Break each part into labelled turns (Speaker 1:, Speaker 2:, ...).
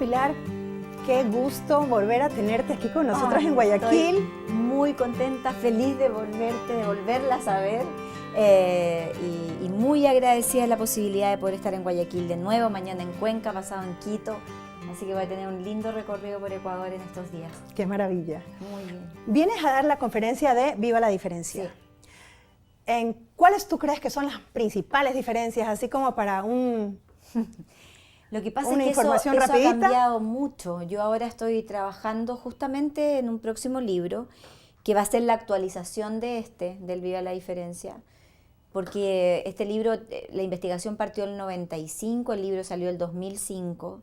Speaker 1: Pilar, qué gusto volver a tenerte aquí con nosotros en Guayaquil.
Speaker 2: Estoy muy contenta, feliz de volverla a saber y muy agradecida de la posibilidad de poder estar en Guayaquil de nuevo, mañana en Cuenca, pasado en Quito. Así que voy a tener un lindo recorrido por Ecuador en estos días.
Speaker 1: Qué maravilla.
Speaker 2: Muy bien.
Speaker 1: Vienes a dar la conferencia de Viva la Diferencia. Sí. ¿Cuáles tú crees que son las principales diferencias, así como para
Speaker 2: Lo que pasa
Speaker 1: una
Speaker 2: es que eso ha cambiado mucho. Yo ahora estoy trabajando justamente en un próximo libro que va a ser la actualización del Viva la Diferencia, porque este libro, la investigación partió en el 95, el libro salió en el 2005,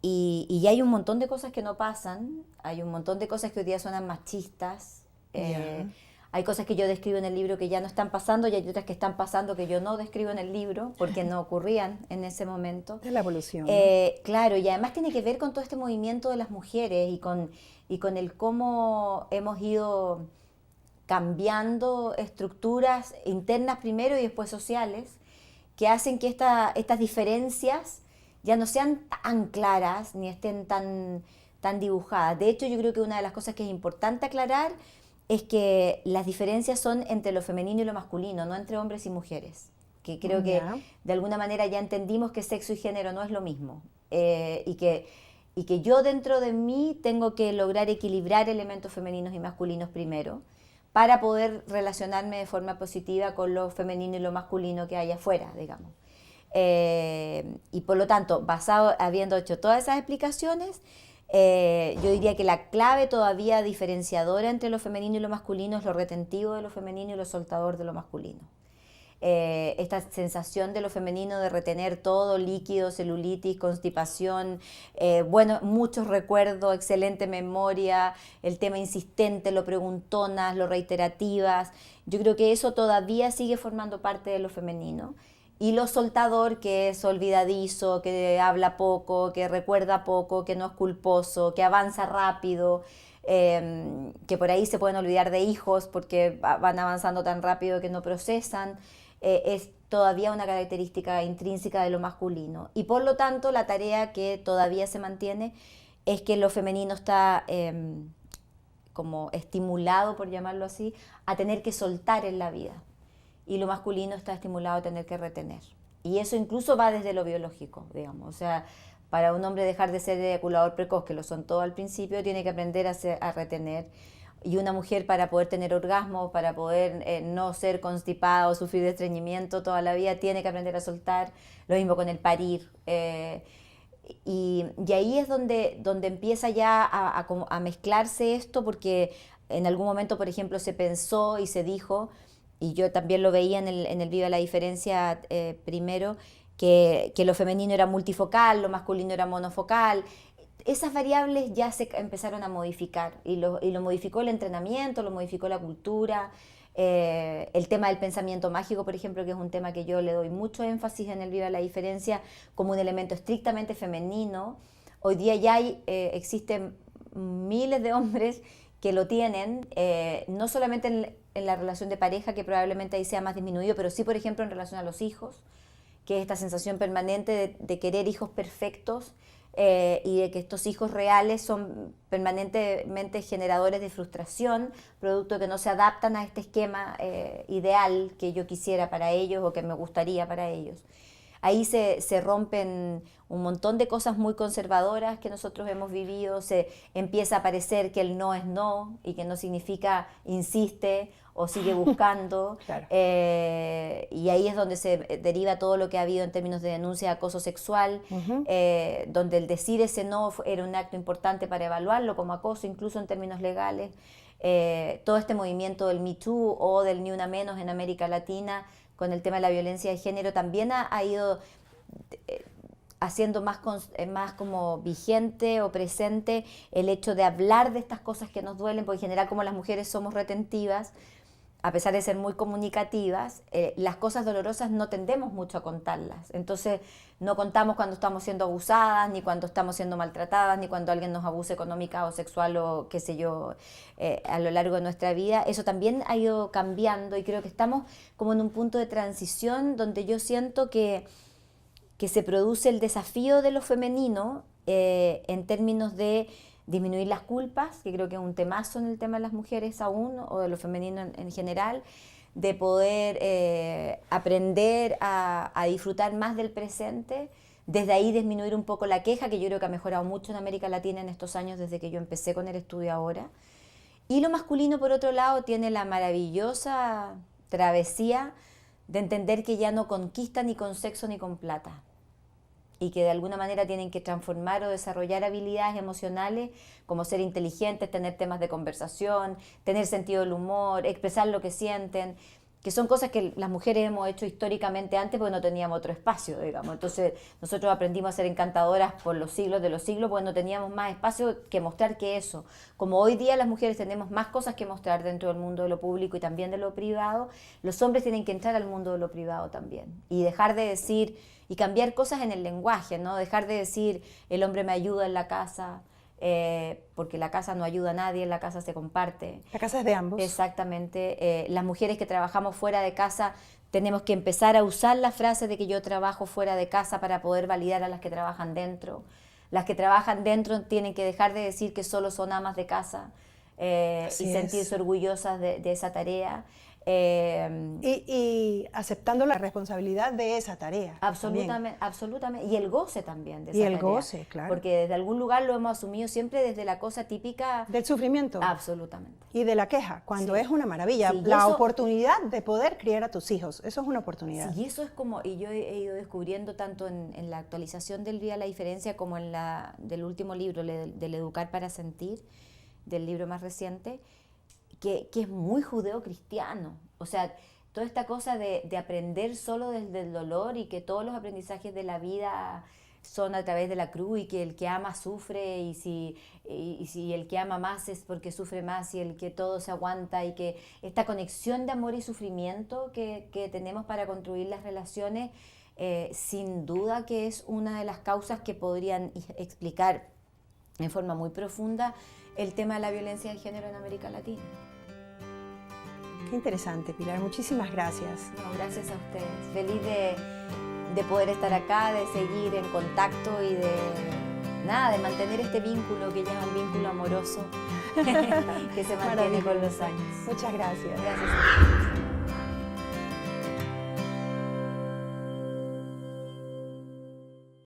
Speaker 2: y ya hay un montón de cosas que no pasan, hay un montón de cosas que hoy día suenan machistas, hay cosas que yo describo en el libro que ya no están pasando y hay otras que están pasando que yo no describo en el libro porque no ocurrían en ese momento.
Speaker 1: Es la evolución.
Speaker 2: Claro, y además tiene que ver con todo este movimiento de las mujeres y con el cómo hemos ido cambiando estructuras internas primero y después sociales que hacen que estas diferencias ya no sean tan claras ni estén tan dibujadas. De hecho, yo creo que una de las cosas que es importante aclarar es que las diferencias son entre lo femenino y lo masculino, no entre hombres y mujeres. Que creo que de alguna manera ya entendimos que sexo y género no es lo mismo. Y que yo dentro de mí tengo que lograr equilibrar elementos femeninos y masculinos primero para poder relacionarme de forma positiva con lo femenino y lo masculino que hay afuera, digamos. Y por lo tanto, habiendo hecho todas esas explicaciones, yo diría que la clave todavía diferenciadora entre lo femenino y lo masculino es lo retentivo de lo femenino y lo soltador de lo masculino. Esta sensación de lo femenino de retener todo, líquido, celulitis, constipación, muchos recuerdos, excelente memoria, el tema insistente, lo preguntonas, lo reiterativas. Yo creo que eso todavía sigue formando parte de lo femenino. Y lo soltador, que es olvidadizo, que habla poco, que recuerda poco, que no es culposo, que avanza rápido, que por ahí se pueden olvidar de hijos porque van avanzando tan rápido que no procesan, es todavía una característica intrínseca de lo masculino. Y por lo tanto, la tarea que todavía se mantiene es que lo femenino está como estimulado, por llamarlo así, a tener que soltar en la vida. Y lo masculino está estimulado a tener que retener. Y eso incluso va desde lo biológico, digamos. O sea, para un hombre dejar de ser eyaculador precoz, que lo son todo al principio, tiene que aprender a retener. Y una mujer para poder tener orgasmo, para poder no ser constipada o sufrir de estreñimiento toda la vida, tiene que aprender a soltar. Lo mismo con el parir. Y ahí es donde empieza ya a mezclarse esto, porque en algún momento, por ejemplo, se pensó y se dijo, y yo también lo veía en el Viva la Diferencia primero, que lo femenino era multifocal, lo masculino era monofocal. Esas variables ya se empezaron a modificar y lo modificó el entrenamiento, lo modificó la cultura, el tema del pensamiento mágico, por ejemplo, que es un tema que yo le doy mucho énfasis en el Viva la Diferencia como un elemento estrictamente femenino. Hoy día ya existen miles de hombres que lo tienen, no solamente en la relación de pareja, que probablemente ahí sea más disminuido, pero sí, por ejemplo, en relación a los hijos, que es esta sensación permanente de querer hijos perfectos y de que estos hijos reales son permanentemente generadores de frustración, producto de que no se adaptan a este esquema ideal que yo quisiera para ellos o que me gustaría para ellos. Ahí se rompen un montón de cosas muy conservadoras que nosotros hemos vivido, se empieza a parecer que el no es no y que no significa insiste o sigue buscando.
Speaker 1: Claro.
Speaker 2: Y ahí es donde se deriva todo lo que ha habido en términos de denuncia de acoso sexual, donde el decir ese no era un acto importante para evaluarlo como acoso, incluso en términos legales. Todo este movimiento del Me Too o del Ni Una Menos en América Latina, con el tema de la violencia de género, también ha ido haciendo más como vigente o presente el hecho de hablar de estas cosas que nos duelen, porque en general como las mujeres somos retentivas, a pesar de ser muy comunicativas, las cosas dolorosas no tendemos mucho a contarlas. Entonces no contamos cuando estamos siendo abusadas, ni cuando estamos siendo maltratadas, ni cuando alguien nos abuse económica o sexual o qué sé yo, a lo largo de nuestra vida. Eso también ha ido cambiando y creo que estamos como en un punto de transición donde yo siento que se produce el desafío de lo femenino en términos de disminuir las culpas, que creo que es un temazo en el tema de las mujeres aún, o de lo femenino en general, de poder aprender a disfrutar más del presente, desde ahí disminuir un poco la queja, que yo creo que ha mejorado mucho en América Latina en estos años desde que yo empecé con el estudio ahora. Y lo masculino, por otro lado, tiene la maravillosa travesía de entender que ya no conquista ni con sexo ni con plata, y que de alguna manera tienen que transformar o desarrollar habilidades emocionales como ser inteligentes, tener temas de conversación, tener sentido del humor, expresar lo que sienten, que son cosas que las mujeres hemos hecho históricamente antes porque no teníamos otro espacio, digamos. Entonces nosotros aprendimos a ser encantadoras por los siglos de los siglos porque no teníamos más espacio que mostrar que eso. Como hoy día las mujeres tenemos más cosas que mostrar dentro del mundo de lo público y también de lo privado, los hombres tienen que entrar al mundo de lo privado también y dejar de decir y cambiar cosas en el lenguaje, ¿no? Dejar de decir el hombre me ayuda en la casa, porque la casa no ayuda a nadie, la casa se comparte.
Speaker 1: La casa es de ambos.
Speaker 2: Exactamente. Las mujeres que trabajamos fuera de casa tenemos que empezar a usar la frase de que yo trabajo fuera de casa para poder validar a las que trabajan dentro. Las que trabajan dentro tienen que dejar de decir que solo son amas de casa y sentirse orgullosas de esa tarea.
Speaker 1: Y aceptando la responsabilidad de esa tarea.
Speaker 2: Absolutamente, absolutamente. Y el goce también de esa tarea.
Speaker 1: Y el goce, claro.
Speaker 2: Porque desde algún lugar lo hemos asumido siempre desde la cosa típica.
Speaker 1: Del sufrimiento.
Speaker 2: Absolutamente.
Speaker 1: Y de la queja, cuando
Speaker 2: sí.
Speaker 1: es una maravilla.
Speaker 2: Sí,
Speaker 1: la oportunidad de poder criar a tus hijos, eso es una oportunidad.
Speaker 2: Sí, y eso es como, y yo he ido descubriendo tanto en la actualización del Día de la Diferencia como en del último libro, del Educar para Sentir, del libro más reciente, que es muy judeo-cristiano. O sea, toda esta cosa de aprender solo desde el dolor y que todos los aprendizajes de la vida son a través de la cruz y que el que ama sufre y si el que ama más es porque sufre más y el que todo se aguanta y que esta conexión de amor y sufrimiento que tenemos para construir las relaciones sin duda que es una de las causas que podrían explicar en forma muy profunda el tema de la violencia de género en América Latina.
Speaker 1: Qué interesante, Pilar. Muchísimas gracias.
Speaker 2: No, gracias a ustedes. Feliz de poder estar acá, de seguir en contacto y de mantener este vínculo que ya es un vínculo amoroso que se mantiene con los años.
Speaker 1: Muchas gracias.
Speaker 2: Gracias a ustedes.